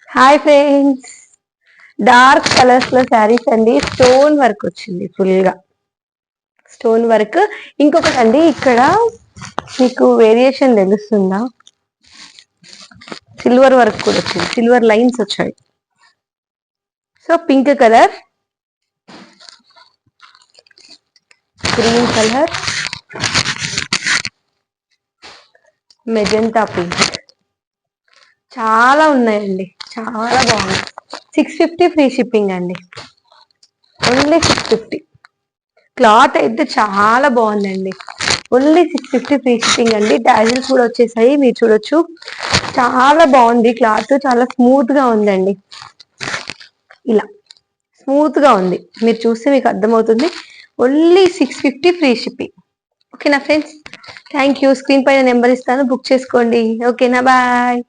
Hi friends, dark colours లో శారీస్ అండి. Stone work వచ్చింది, ఫుల్ గా స్టోన్ వర్క్. ఇంకొకటి అండి, ఇక్కడ మీకు వేరియేషన్ తెలుస్తుందా? సిల్వర్ వర్క్ కూడా వచ్చింది, సిల్వర్ లైన్స్ వచ్చాయి. So pink colour, green colour, magenta pink, చాలా ఉన్నాయండి, చాలా బాగుంది. 650 ఫ్రీ షిప్పింగ్ అండి, ఓన్లీ 650. క్లాత్ అయితే చాలా బాగుందండి, ఓన్లీ 650 ఫ్రీ షిప్పింగ్ అండి. టాజిల్స్ కూడా వచ్చేసాయి, మీరు చూడొచ్చు. చాలా బాగుంది క్లాత్, చాలా స్మూత్ గా ఉందండి. ఇలా స్మూత్ గా ఉంది, మీరు చూస్తే మీకు అర్థమవుతుంది. Only 650 free shipping. ఓకేనా ఫ్రెండ్స్, థ్యాంక్ యూ. స్క్రీన్ పైన నెంబర్ ఇస్తాను, బుక్ చేసుకోండి. ఓకేనా, బాయ్.